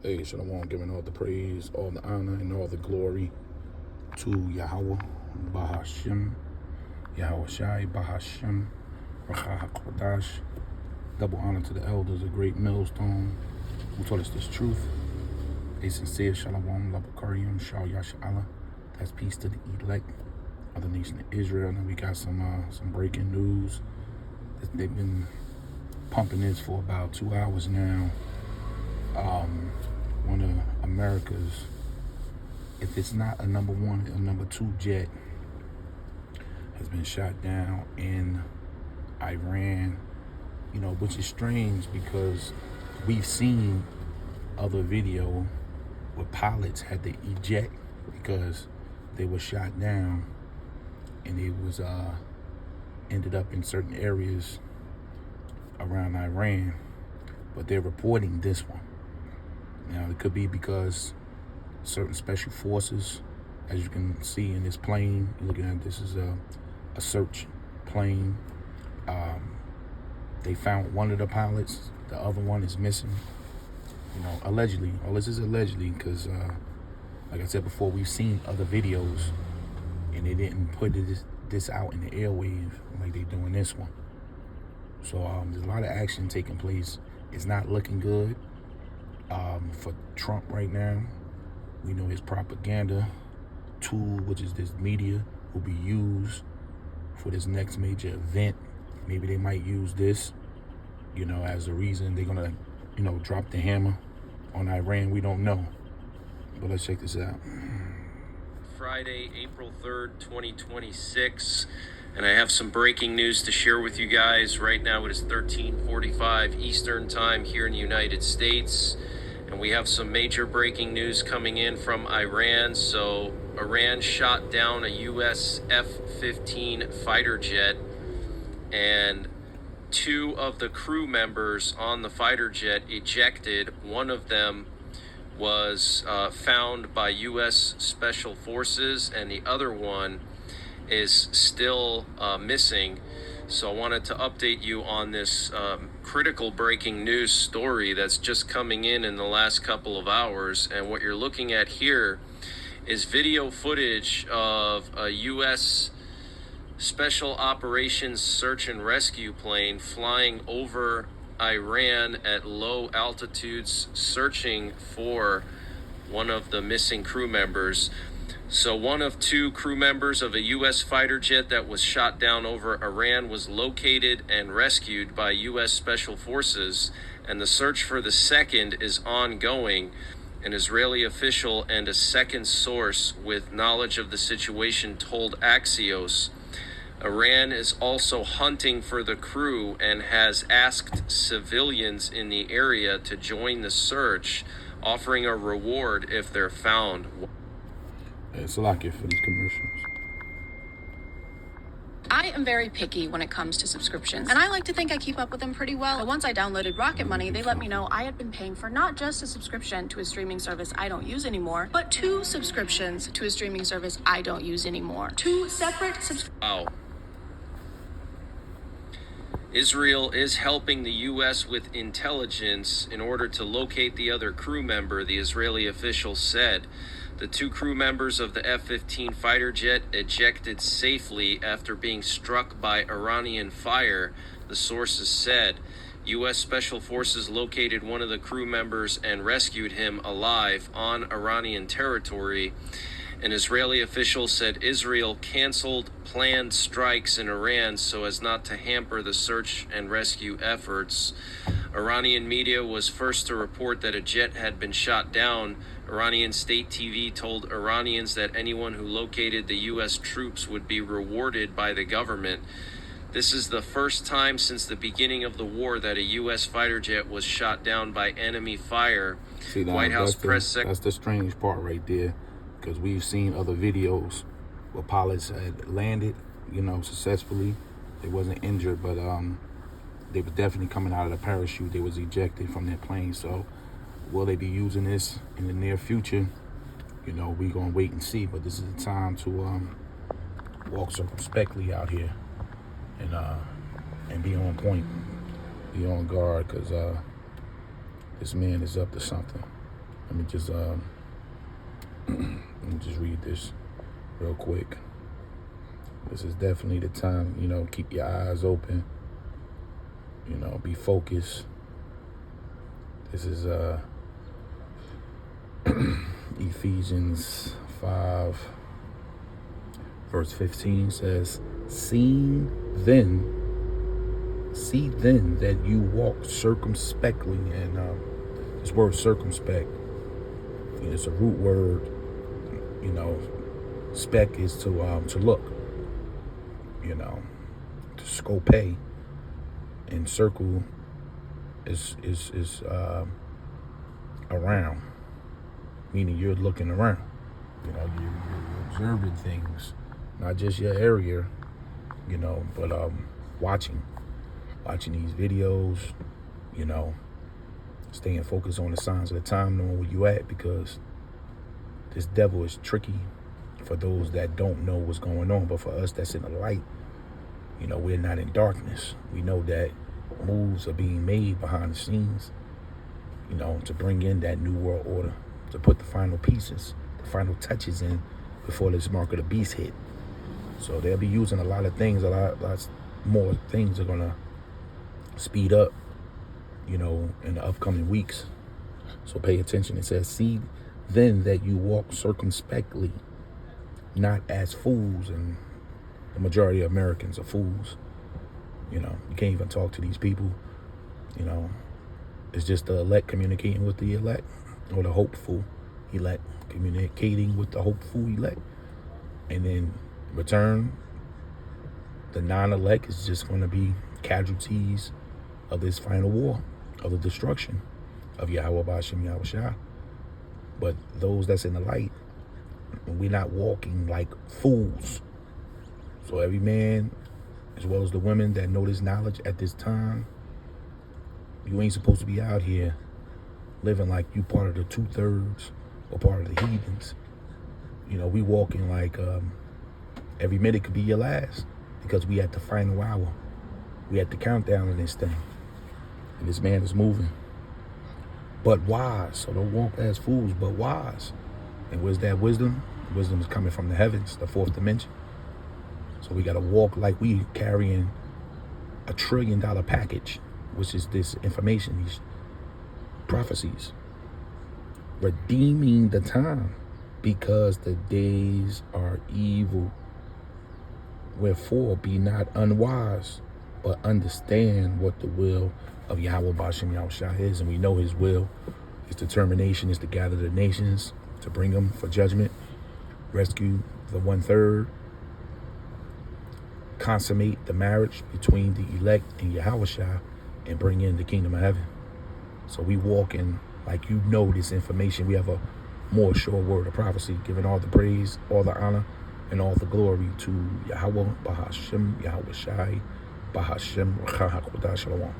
Hey, Shalom, giving all the praise, all the honor, and all the glory to Yahweh, Bahashem, Yahweh Shai, Bahashem, Racha HaKodash. Double honor to the elders, a great millstone who taught us this truth. A sincere Shalom, Labakarim, Shal Yasha'Allah. That's peace to the elect of the nation of Israel. And we got some breaking news. They've been pumping this for about 2 hours now. One of America's, if it's not a number one, a number two jet has been shot down in Iran, which is strange because we've seen other video where pilots had to eject because they were shot down, and it was ended up in certain areas around Iran, but they're reporting this one. Now, it could be because certain special forces, as you can see in this plane, you're looking at this is a search plane. They found one of the pilots, the other one is missing. Allegedly. All this is allegedly because, like I said before, we've seen other videos and they didn't put this out in the airwave like they're doing this one. So there's a lot of action taking place. It's not looking good for Trump right now. We know his propaganda tool, which is this media, will be used for this next major event. Maybe they might use this, as a reason they're gonna, drop the hammer on Iran. We don't know. But let's check this out. Friday, April 3rd, 2026. And I have some breaking news to share with you guys. Right now it is 13:45 Eastern Time here in the United States. And we have some major breaking news coming in from Iran. So Iran shot down a US F-15 fighter jet, and 2 of the crew members on the fighter jet ejected. One of them was found by US Special Forces, and the other one is still missing. So I wanted to update you on this critical breaking news story that's just coming in the last couple of hours. And what you're looking at here is video footage of a U.S. Special Operations Search and Rescue plane flying over Iran at low altitudes, searching for one of the missing crew members. So one of 2 crew members of a U.S. fighter jet that was shot down over Iran was located and rescued by U.S. Special Forces, and the search for the second is ongoing. An Israeli official and a second source with knowledge of the situation told Axios. Iran is also hunting for the crew and has asked civilians in the area to join the search, offering a reward if they're found. It's a lot for these commercials. I am very picky when it comes to subscriptions, and I like to think I keep up with them pretty well. But once I downloaded Rocket Money, they let me know I had been paying for not just a subscription to a streaming service I don't use anymore, but 2 subscriptions to a streaming service I don't use anymore. 2 separate subscriptions. Wow. Israel is helping the U.S. with intelligence in order to locate the other crew member, the Israeli official said. The 2 crew members of the F-15 fighter jet ejected safely after being struck by Iranian fire, the sources said. U.S. Special Forces located one of the crew members and rescued him alive on Iranian territory. An Israeli official said Israel canceled planned strikes in Iran so as not to hamper the search and rescue efforts. Iranian media was first to report that a jet had been shot down. Iranian state TV told Iranians that anyone who located the U.S. troops would be rewarded by the government. This is the first time since the beginning of the war that a U.S. fighter jet was shot down by enemy fire. See, now, White House press that's the strange part right there, because we've seen other videos where pilots had landed, successfully. They wasn't injured, but they were definitely coming out of the parachute. They was ejected from their plane. So will they be using this in the near future? We're gonna wait and see. But this is the time to walk circumspectly out here and be on point, be on guard, because this man is up to something. Let me just read this real quick. This is definitely the time, keep your eyes open, be focused. This is Ephesians 5 verse 15 says, see then that you walk circumspectly. And this word circumspect, it's a root word. Spec is to look, to scope, and circle is around, meaning you're looking around. You're observing things, not just your area, but watching these videos, staying focused on the signs of the time, knowing where you at, because this devil is tricky for those that don't know what's going on. But for us that's in the light, we're not in darkness. We know that moves are being made behind the scenes, to bring in that new world order, to put the final pieces, the final touches in before this mark of the beast hit. So they'll be using a lot of things, a lot more things are gonna speed up, in the upcoming weeks. So pay attention. It says, see then that you walk circumspectly, not as fools. And the majority of Americans are fools. You can't even talk to these people. It's just the elect communicating with the elect, or the hopeful elect communicating with the hopeful elect. And then return, the non-elect is just going to be casualties of this final war, of the destruction of Yahweh Ba'ashem Yahweh Shah. But those that's in the light, we're not walking like fools. So every man, as well as the women that know this knowledge at this time, you ain't supposed to be out here living like you part of the 2/3 or part of the heathens. We walking like every minute could be your last, because we at the final hour. We at the countdown of this thing. And this man is moving. But wise. So don't walk as fools, but wise. And where's that wisdom? Wisdom is coming from the heavens, the fourth dimension. So we got to walk like we carrying $1 trillion package, which is this information, these prophecies. Redeeming the time, because the days are evil. Wherefore be not unwise, but understand what the will of Yahweh Ba'ashem Yahweh Shah is. And we know his will, his determination is to gather the nations, to bring them for judgment, rescue the 1/3, consummate the marriage between the elect and Yahweh Shah, and bring in the kingdom of heaven. So we walk in like this information. We have a more sure word of prophecy, giving all the praise, all the honor, and all the glory to Yahweh Ba'ashem Yahweh Shai Ba'ashem Shalom.